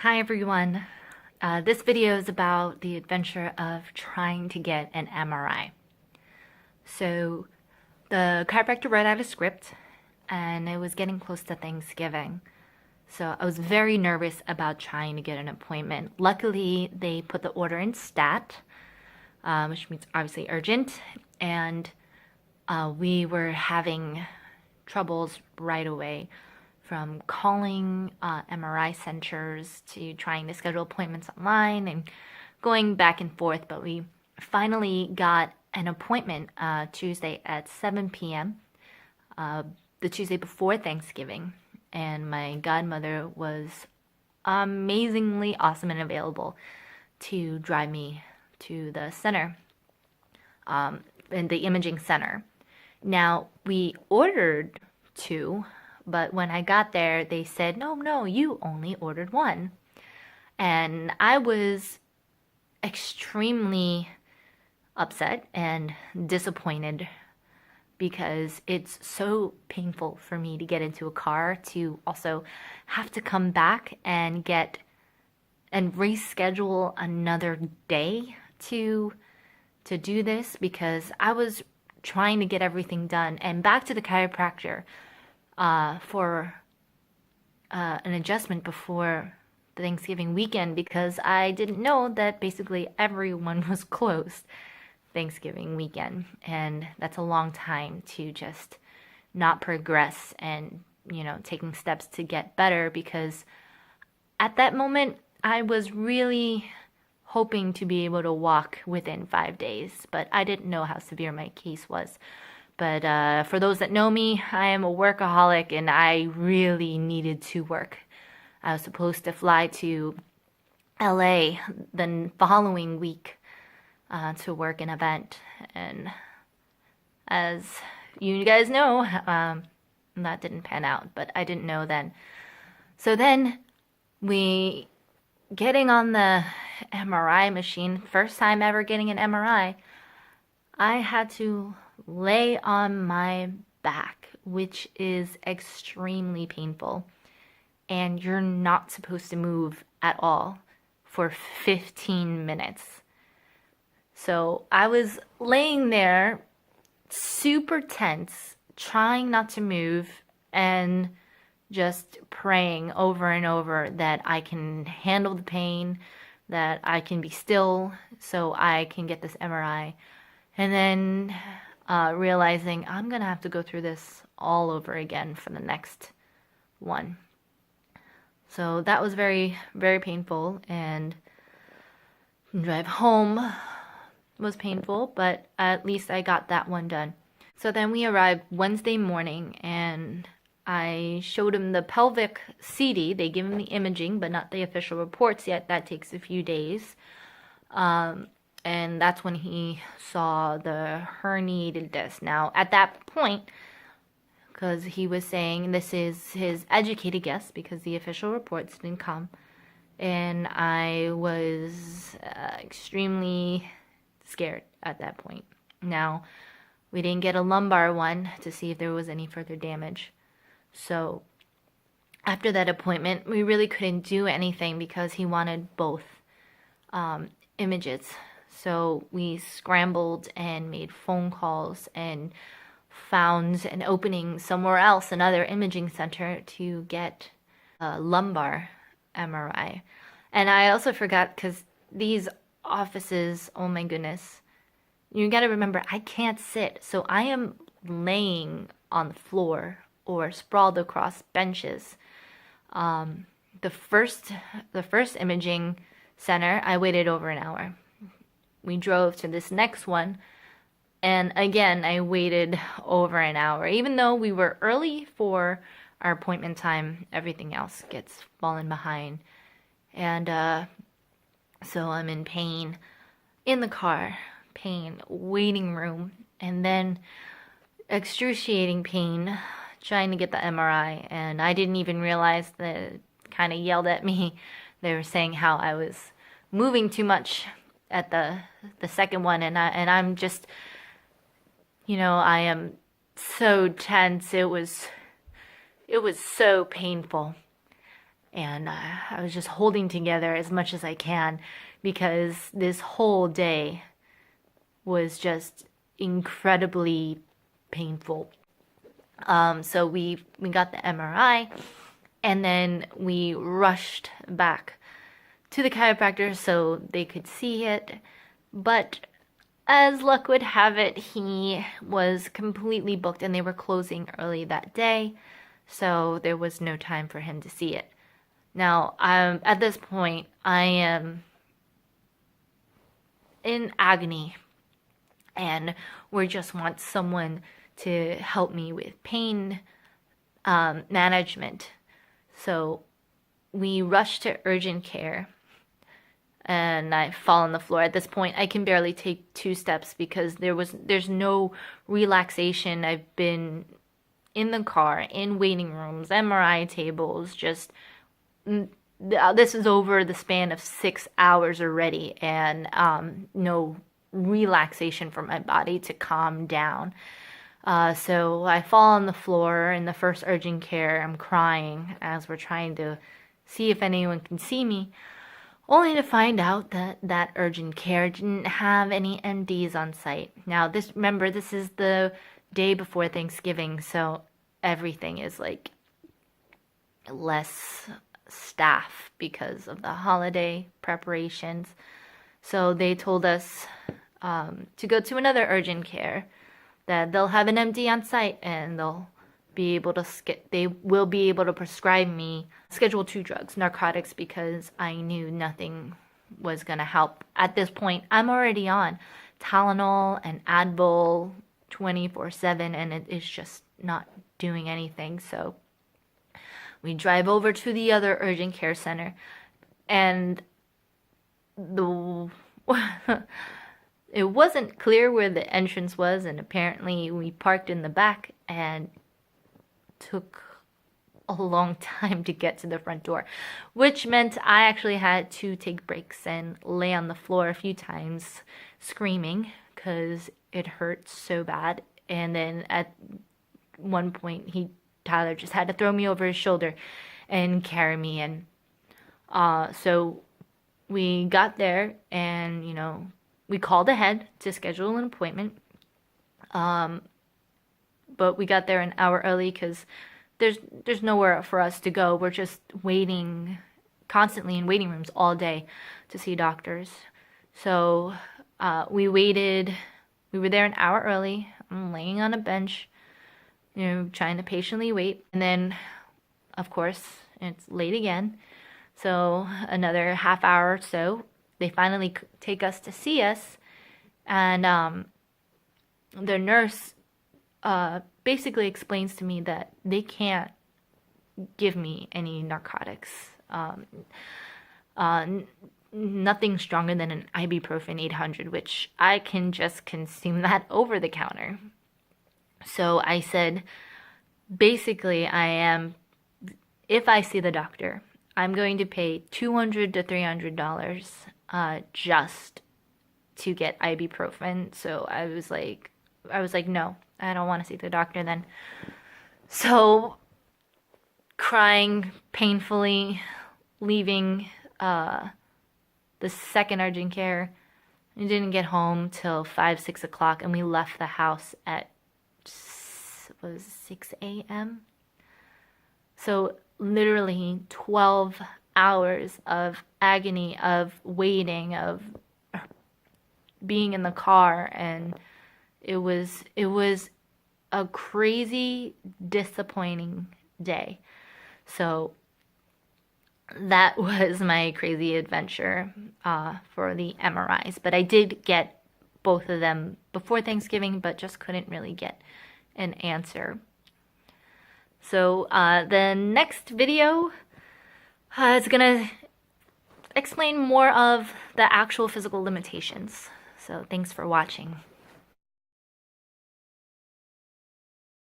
Hi everyone. This video is about the adventure of trying to get an MRI. So the chiropractor read out a script and it was getting close to Thanksgiving. So I was very nervous about trying to get an appointment. Luckily, they put the order in stat, which means obviously urgent, and we were having troubles right away, from calling MRI centers to trying to schedule appointments online and going back and forth. But we finally got an appointment Tuesday at 7 p.m., the Tuesday before Thanksgiving. And my godmother was amazingly awesome and available to drive me to the center, in the imaging center. Now, we ordered two, but when I got there, they said, no, you only ordered one. And I was extremely upset and disappointed because it's so painful for me to get into a car, to also have to come back and reschedule another day to do this, because I was trying to get everything done and back to the chiropractor for an adjustment before the Thanksgiving weekend, because I didn't know that basically everyone was closed Thanksgiving weekend, and that's a long time to just not progress and, taking steps to get better, because at that moment I was really hoping to be able to walk within 5 days, but I didn't know how severe my case was. But for those that know me, I am a workaholic and I really needed to work. I was supposed to fly to LA the following week to work an event. And as you guys know, that didn't pan out, but I didn't know then. So then we getting on the MRI machine, first time ever getting an MRI, I had to lay on my back, which is extremely painful. And you're not supposed to move at all for 15 minutes. So I was laying there super tense, trying not to move and just praying over and over that I can handle the pain, that I can be still so I can get this MRI. And then realizing I'm going to have to go through this all over again for the next one. So that was very, very painful, and drive home was painful, but at least I got that one done. So then we arrived Wednesday morning, and I showed him the pelvic CD. They give him the imaging, but not the official reports yet. That takes a few days. And that's when he saw the herniated disc. Now, at that point, because he was saying this is his educated guess because the official reports didn't come, and I was extremely scared at that point. Now, we didn't get a lumbar one to see if there was any further damage. So after that appointment, we really couldn't do anything because he wanted both images. So we scrambled and made phone calls and found an opening somewhere else, another imaging center, to get a lumbar MRI. And I also forgot, because these offices, oh my goodness, you gotta remember, I can't sit. So I am laying on the floor or sprawled across benches. The first imaging center, I waited over an hour. We drove to this next one, and again, I waited over an hour. Even though we were early for our appointment time, everything else gets fallen behind. And so I'm in pain in the car, pain, waiting room, and then excruciating pain trying to get the MRI. And I didn't even realize that, kind of yelled at me. They were saying how I was moving too much at the second one, and I'm just, I am so tense. It was so painful. And I was just holding together as much as I can because this whole day was just incredibly painful. So we got the MRI, and then we rushed back to the chiropractor so they could see it. But as luck would have it, he was completely booked and they were closing early that day. So there was no time for him to see it. Now, at this point, I am in agony and we just want someone to help me with pain management. So we rushed to urgent care and I fall on the floor. At this point, I can barely take 2 steps because there's no relaxation. I've been in the car, in waiting rooms, MRI tables, just this is over the span of 6 hours already, and no relaxation for my body to calm down. So I fall on the floor in the first urgent care. I'm crying as we're trying to see if anyone can see me, only to find out that urgent care didn't have any MDs on site. Now, remember, this is the day before Thanksgiving, so everything is like less staff because of the holiday preparations. So they told us to go to another urgent care, that they'll have an MD on site and they will be able to prescribe me Schedule 2 drugs, narcotics, because I knew nothing was going to help. At this point, I'm already on Tylenol and Advil 24/7 and it is just not doing anything. So we drive over to the other urgent care center, and it wasn't clear where the entrance was, and apparently we parked in the back and took a long time to get to the front door, which meant I actually had to take breaks and lay on the floor a few times screaming because it hurt so bad. And then at one point Tyler just had to throw me over his shoulder and carry me in. So we got there and, we called ahead to schedule an appointment. But we got there an hour early because there's nowhere for us to go. We're just waiting constantly in waiting rooms all day to see doctors. So we waited. We were there an hour early. I'm laying on a bench, trying to patiently wait. And then, of course, it's late again. So another half hour or so, they finally take us to see us. And the nurse basically explains to me that they can't give me any narcotics. Nothing stronger than an ibuprofen 800, which I can just consume that over the counter. So I said, basically, if I see the doctor, I'm going to pay $200 to $300 just to get ibuprofen. So I was like, no, I don't want to see the doctor then. So crying painfully, leaving the second urgent care. We didn't get home till 5, 6 o'clock, and we left the house at 6 a.m. So literally 12 hours of agony, of waiting, of being in the car, and it was a crazy, disappointing day. So that was my crazy adventure for the MRIs. But I did get both of them before Thanksgiving, but just couldn't really get an answer. So the next video is going to explain more of the actual physical limitations. So thanks for watching.